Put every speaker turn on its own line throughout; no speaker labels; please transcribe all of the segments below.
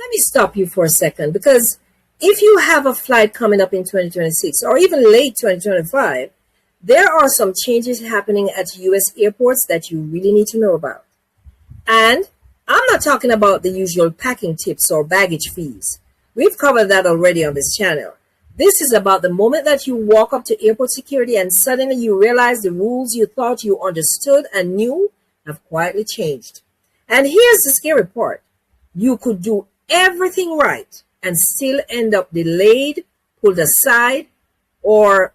let me stop you for a second, because if you have a flight coming up in 2026 or even late 2025, there are some changes happening at US airports that you really need to know about. And I'm not talking about the usual packing tips or baggage fees. We've covered that already on this channel. This is about the moment that you walk up to airport security and suddenly you realize the rules you thought you understood and knew have quietly changed. And here's the scary part. You could do everything right and still end up delayed, pulled aside, or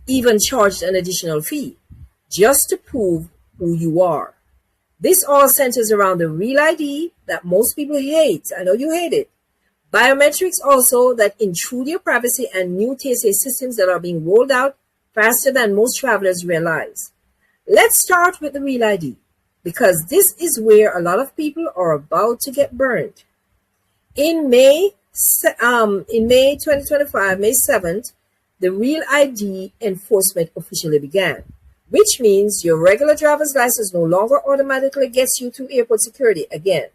even charged an additional fee just to prove who you are. This all centers around the Real ID that most people hate. I know you hate it. Biometrics also that intrude your privacy, and new TSA systems that are being rolled out faster than most travelers realize. Let's start with the Real ID, because this is where a lot of people are about to get burned. In May 2025, May 7th, the Real ID enforcement officially began, which means your regular driver's license no longer automatically gets you through airport security again.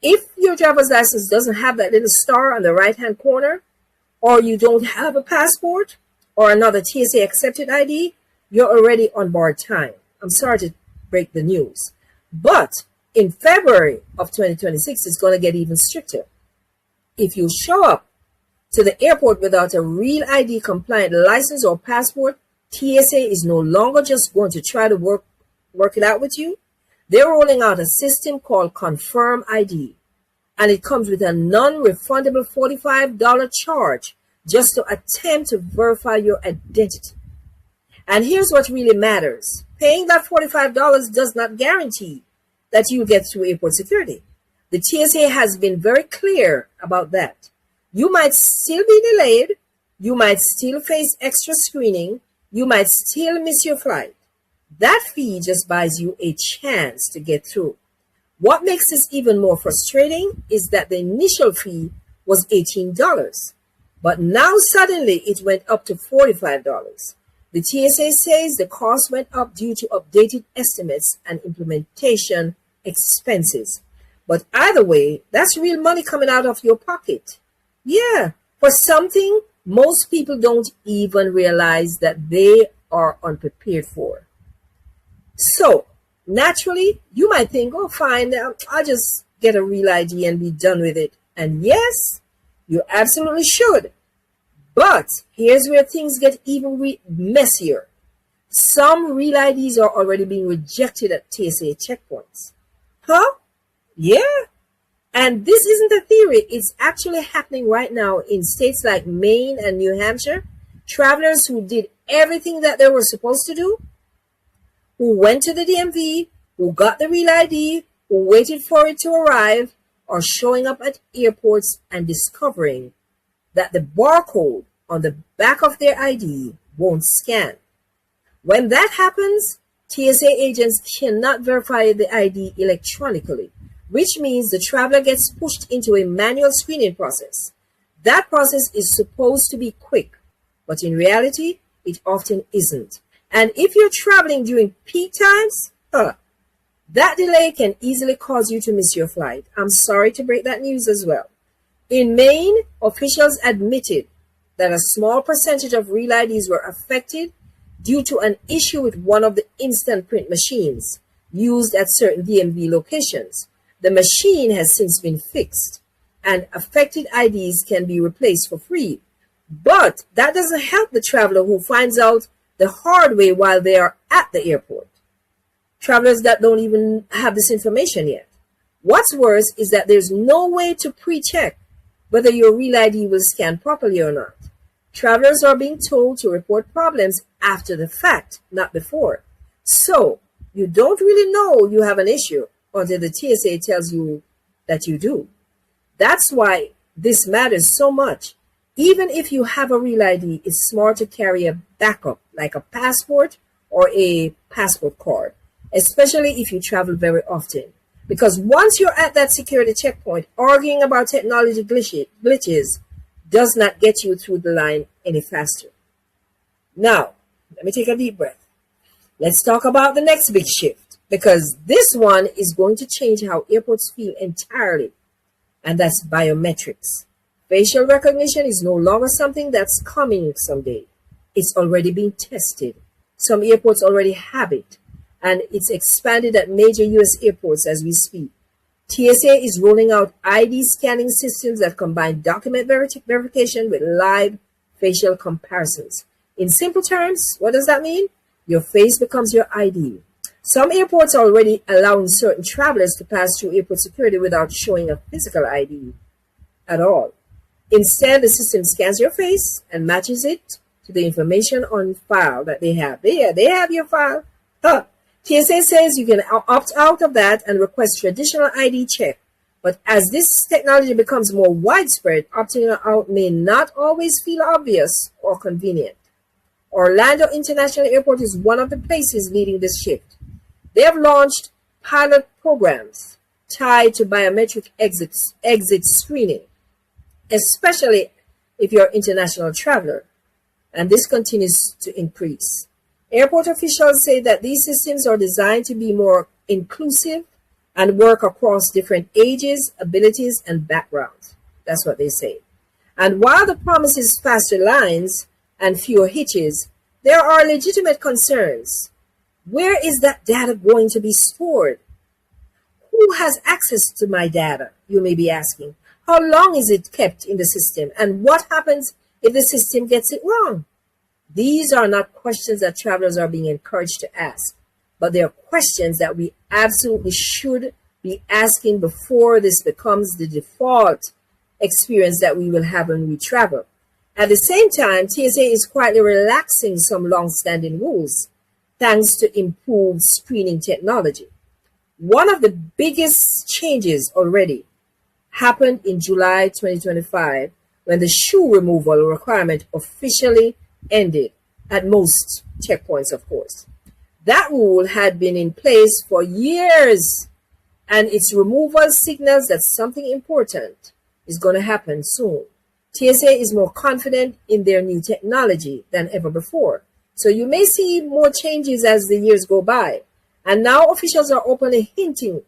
If your driver's license doesn't have that little star on the right-hand corner, or you don't have a passport or another TSA accepted ID, you're already on borrowed time. I'm sorry to break the news. But in February of 2026, it's going to get even stricter. If you show up to the airport without a Real ID compliant license or passport, TSA is no longer just going to try to work it out with you. They're rolling out a system called Confirm.ID, and it comes with a non-refundable $45 charge just to attempt to verify your identity. And here's what really matters. Paying that $45 does not guarantee that you'll get through airport security. The TSA has been very clear about that. You might still be delayed, you might still face extra screening, you might still miss your flight. That fee just buys you a chance to get through. What makes this even more frustrating is that the initial fee was $18, but now suddenly it went up to $45. The TSA says the cost went up due to updated estimates and implementation expenses. But either way, that's real money coming out of your pocket. Yeah, for something most people don't even realize that they are unprepared for. So, naturally, you might think, oh, fine, I'll just get a Real ID and be done with it. And yes, you absolutely should. But here's where things get even messier. Some Real IDs are already being rejected at TSA checkpoints. Huh? Yeah. And this isn't a theory. It's actually happening right now in states like Maine and New Hampshire. Travelers who did everything that they were supposed to do, who went to the DMV, who got the Real ID, who waited for it to arrive, are showing up at airports and discovering that the barcode on the back of their ID won't scan. When that happens, TSA agents cannot verify the ID electronically, which means the traveler gets pushed into a manual screening process. That process is supposed to be quick, but in reality, it often isn't. And if you're traveling during peak times, that delay can easily cause you to miss your flight. I'm sorry to break that news as well. In Maine, officials admitted that a small percentage of Real IDs were affected due to an issue with one of the instant print machines used at certain DMV locations. The machine has since been fixed, and affected IDs can be replaced for free. But that doesn't help the traveler who finds out the hard way while they are at the airport. Travelers that don't even have this information yet. What's worse is that there's no way to pre-check whether your Real ID will scan properly or not. Travelers are being told to report problems after the fact, not before. So you don't really know you have an issue until the TSA tells you that you do. That's why this matters so much. Even if you have a Real ID, it's smart to carry a backup, like a passport or a passport card, especially if you travel very often. Because once you're at that security checkpoint, arguing about technology glitches does not get you through the line any faster. Now, let me take a deep breath. Let's talk about the next big shift, because this one is going to change how airports feel entirely. and that's biometrics. Facial recognition is no longer something that's coming someday. It's already being tested. Some airports already have it, and it's expanded at major U.S. airports as we speak. TSA is rolling out ID scanning systems that combine document verification with live facial comparisons. In simple terms, what does that mean? Your face becomes your ID. Some airports are already allowing certain travelers to pass through airport security without showing a physical ID at all. Instead, the system scans your face and matches it to the information on file that they have. They have your file. TSA says you can opt out of that and request traditional ID check. But as this technology becomes more widespread, opting out may not always feel obvious or convenient. Orlando International Airport is one of the places leading this shift. They have launched pilot programs tied to biometric exit screening, especially if you're an international traveler, and this continues to increase. Airport officials say that these systems are designed to be more inclusive and work across different ages, abilities, and backgrounds. That's what they say. And while the promise is faster lines and fewer hitches, there are legitimate concerns. Where is that data going to be stored? Who has access to my data, you may be asking? How long is it kept in the system? And what happens if the system gets it wrong? These are not questions that travelers are being encouraged to ask, but they are questions that we absolutely should be asking before this becomes the default experience that we will have when we travel. At the same time, TSA is quietly relaxing some long-standing rules thanks to improved screening technology. One of the biggest changes already happened in July 2025 when the shoe removal requirement officially ended at most checkpoints, of course. That rule had been in place for years, and its removal signals that something important is going to happen soon. TSA is more confident in their new technology than ever before. So you may see more changes as the years go by. And now officials are openly hinting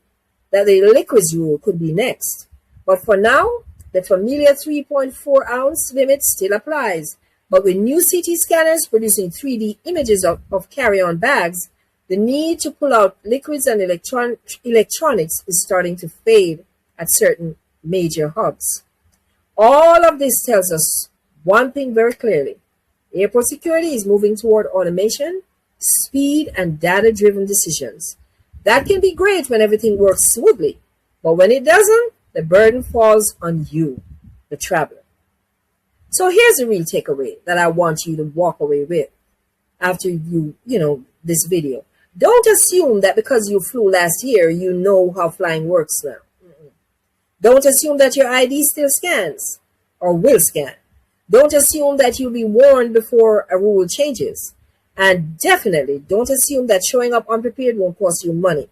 that the liquids rule could be next. But for now, the familiar 3.4 ounce limit still applies. But with new CT scanners producing 3D images of carry-on bags, the need to pull out liquids and electronics is starting to fade at certain major hubs. All of this tells us one thing very clearly. Airport security is moving toward automation, speed, and data-driven decisions. That can be great when everything works smoothly, but when it doesn't, the burden falls on you, the traveler. So here's a real takeaway that I want you to walk away with after this video. Don't assume that because you flew last year, you know how flying works now. Don't assume that your ID still scans or will scan. Don't assume that you'll be warned before a rule changes. And definitely don't assume that showing up unprepared won't cost you money.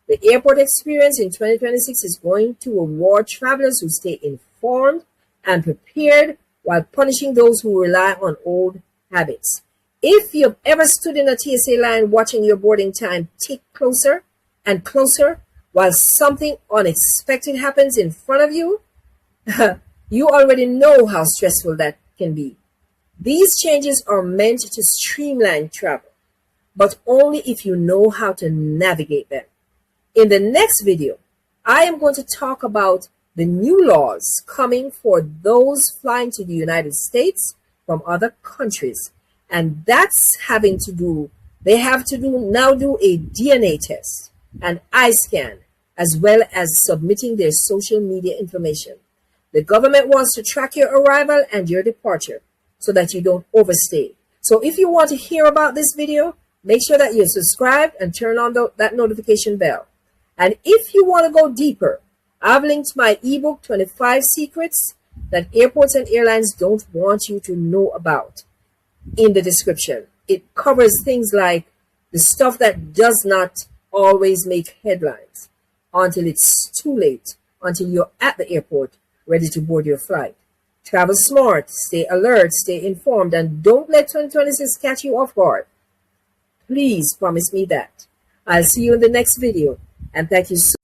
The airport experience in 2026 is going to reward travelers who stay informed and prepared while punishing those who rely on old habits. If you've ever stood in a TSA line watching your boarding time tick closer and closer while something unexpected happens in front of you, you already know how stressful that can be. These changes are meant to streamline travel, but only if you know how to navigate them. In the next video, I am going to talk about the new laws coming for those flying to the United States from other countries. And that's having to do, they have to now do a DNA test, an eye scan, as well as submitting their social media information. The government wants to track your arrival and your departure so that you don't overstay. So if you want to hear about this video, make sure that you're subscribed and turn on that notification bell. And if you want to go deeper, I've linked my ebook, 25 Secrets That Airports and Airlines Don't Want You to Know About, in the description. It covers things like the stuff that does not always make headlines until it's too late, until you're at the airport ready to board your flight. Travel smart, stay alert, stay informed, and don't let 2026 catch you off guard. Please promise me that. I'll see you in the next video, and thank you so